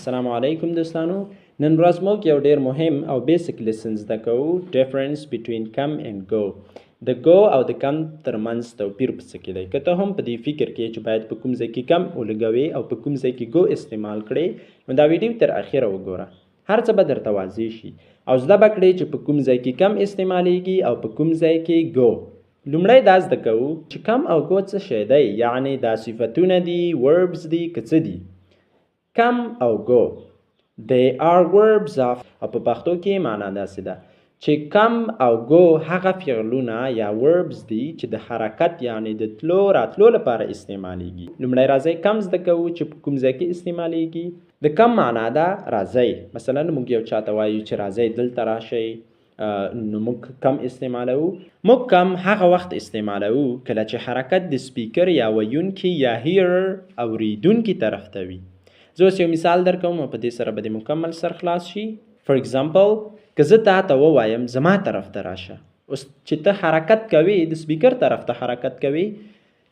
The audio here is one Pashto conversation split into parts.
السلام علیکم دوستانو. نن ورځ موږ یو ډیر مهم او بیسیک لیسن زده کوو. ډیفرنس بټوین کم اینڈ گو. د گو او د کم ترمنځ توپیر په څه کې دی. که ته هم په دې فکر کې چې باید په کوم ځای کې کم ولګوې او په کوم ځای کې گو استعمال کړې، نو دا ویډیو تر اخره وګوره. هر څه به درته واضح شي او زده به کړې چې په کوم ځای کې کم استعمالیږي او په کوم ځای کې گو. لومړی دا زده کوو چې کم او گو څه شی دی، یعنی دا صفتونه دي، وربز دي که څه دي. کم او گو they are verbs of، او په پښتو کې معنا داسې ده چې کم او گو هغه فعلونه یا verbs دي چې د حرکت یعنی د تلو راتلو لپاره استعمالیږي. لومړی راځئ کم زده کوو چې په کوم ځای کې استعمالیږي. د کم معنا ده راځئ. مثلا موږ یو چاته وایو چې راځئ دلته راشئ، نو موږ کم استعمالوو. موږ کم هغه وخت استعمالوو کله چې حرکت د سپیکر یا ویونکي یا هیرر اوریدونکي طرف ته وي. زه اوس یو مثال درکوم او په دې سره به د مکمل سر خلاص شي. فور ایگزامپل، که زه تا ته ووایم زما طرف ته راشه، اوس چې ته حرکت کوي د سپیکر طرف ته حرکت کوي،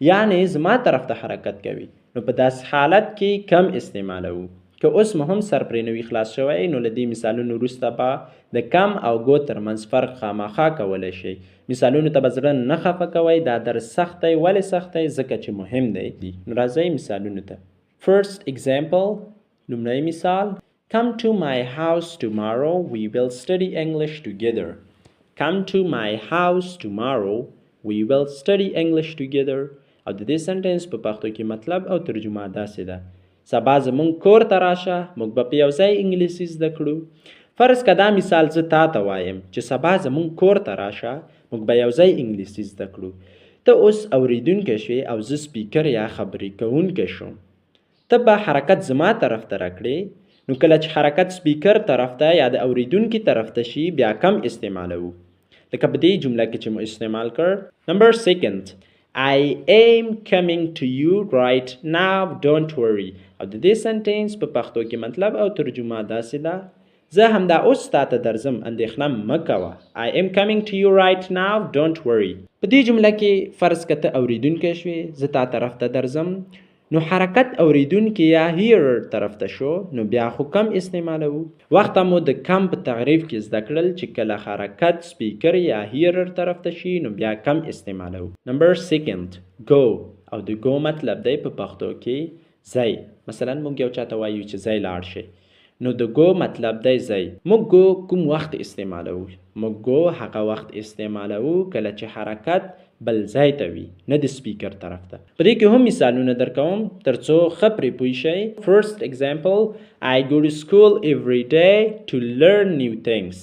یعنی زما طرف ته حرکت کوي، نو په داسې حالت کې کم استعمالوو. که اوس مو هم سر پرې نه وي خلاص شوی، نو له دې مثالونو وروسته به د کم او گو ترمنځ فرق خامخا کولی شئ. مثالونو ته به زړه نه خفه کوئ. دا درس سخت دی. ولې سخت دی؟ ځکه چې مهم دی. نو راځئ مثالونو ته. First example، لومړی مثال، Come to my house tomorrow, we will study English together. Come to my house tomorrow, we will study English together. او د دې سنټنس په پښتو کې مطلب او ترجمه داسې ده: سبا زمونږ کور ته راشه، موږ به په یو ځای انګلیسي زده کړو. فرض که دا مثال زه تا ته وایم چې سبا زمونږ کور ته راشه، موږ به یو ځای انګلیسي زده کړو. ته اوس اوریدونکی شوې او زه سپیکر یا خبرې کوونکی شوم. ته به حرکت زما طرف ته راکړې، نو کله چې حرکت سپیکر طرف ته یا د اوریدونکي طرف ته شي بیا کم استعمالوو. لکه په دې جمله کې چې مو استعمال کړ. نمبر سیکنډ، I am coming to you right now, don't worry. او د دې سنټنس په پښتو کې مطلب او ترجمه داسې ده: زه همدا اوس تا ته درځم، اندېښنه مه کوه. I am coming to you right now, don't worry. په دې جمله کې فرض که ته اوریدونکی شوې، زه تا طرف ته درځم، نو حرکت اوریدونکي یا هیرر طرف ته شو، نو بیا خو کم استعمالوو. وخت مو د کم په تعریف کې زده کړل چې کله حرکت سپیکر یا هیرر طرف ته شي نو بیا کم استعمالوو. نمبر سیکنډ، گو. او د گو مطلب دی په پښتو کې ځئ. مثلا موږ یو چاته وایو چې ځئ لاړ شئ، نو د گو مطلب دی ځئ. موږ گو کوم وخت استعمالوو؟ موږ گو هغه وخت استعمالوو کله چې حرکت بل ځای ته وي، نه د سپیکر طرف ته. په دې کې هم مثالونه درکوم تر څو ښه پرې پوه شئ. فرست ایگزامپل، I go to school every day to learn new things.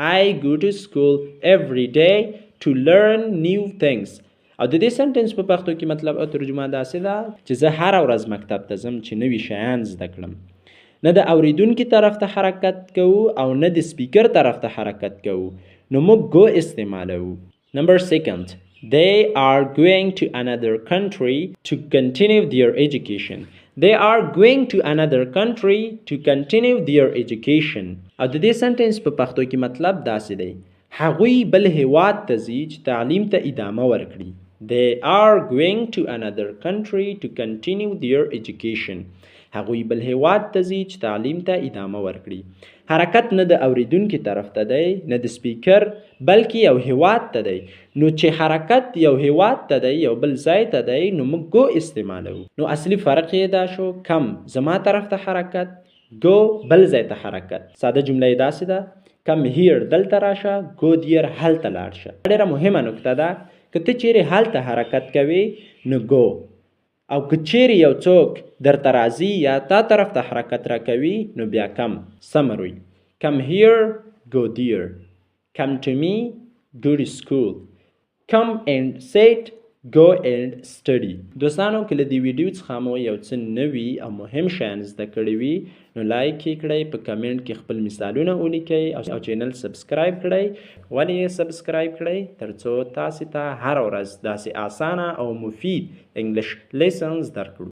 I go to school every day to learn new things. او د دې سنټنس په پښتو کې مطلب او ترجمه داسې ده چې زه هره ورځ مکتب ته ځم چې نوي شیان زده کړم. نه د اوریدونکي طرف ته حرکت کوو او نه د سپیکر طرف ته حرکت کوو، نو موږ گو استعمالوو. نمبر سیکنډ، They are going to another country to continue their education. They are going to another country to continue their education. او د دې سنټنس په پښتو کې مطلب داسې دی: هغوی بل هیواد ته ځي چې تعلیم ته ادامه ورکړي. They are going to another country to continue their education. هغوی بل هیواد ته ځي چې تعلیم ته ادامه ورکړي. حرکت نه د اوریدونکي طرف ته دی نه د سپیکر، بلکې یو هیواد ته دی. نو چې حرکت یو هیواد ته دی، یو بل ځای ته دی، نو موږ گو استعمالوو. نو اصلي فرق یې دا شو: کم زما طرف ته حرکت، گو بل ځای ته حرکت. ساده جمله یې داسې ده: کم هیر دلته راشه، گو دیر هلته لاړ شه. ډېره مهمه نکته ده، که ته چیرې هلته حرکت کوې نو گو، او که چیرې یو څوک درته راځي یا تا طرف ته حرکت راکوي نو بیا کم. سمری: Come here, go there. Come to me, go to school. Come and sit, go and study. دوستانو، که له دې ویډیو څخه مو یو څه نوي او مهم شیان زده کړي وي، نو لایک یې کړئ، په کمنټ کې خپل مثالونه ولیکئ او چینل سبسکرایب کړئ. ولې یې سبسکرایب کړئ؟ تر څو تاسې ته هره ورځ داسې اسانه او مفید انګلیش لیسنز درکړو.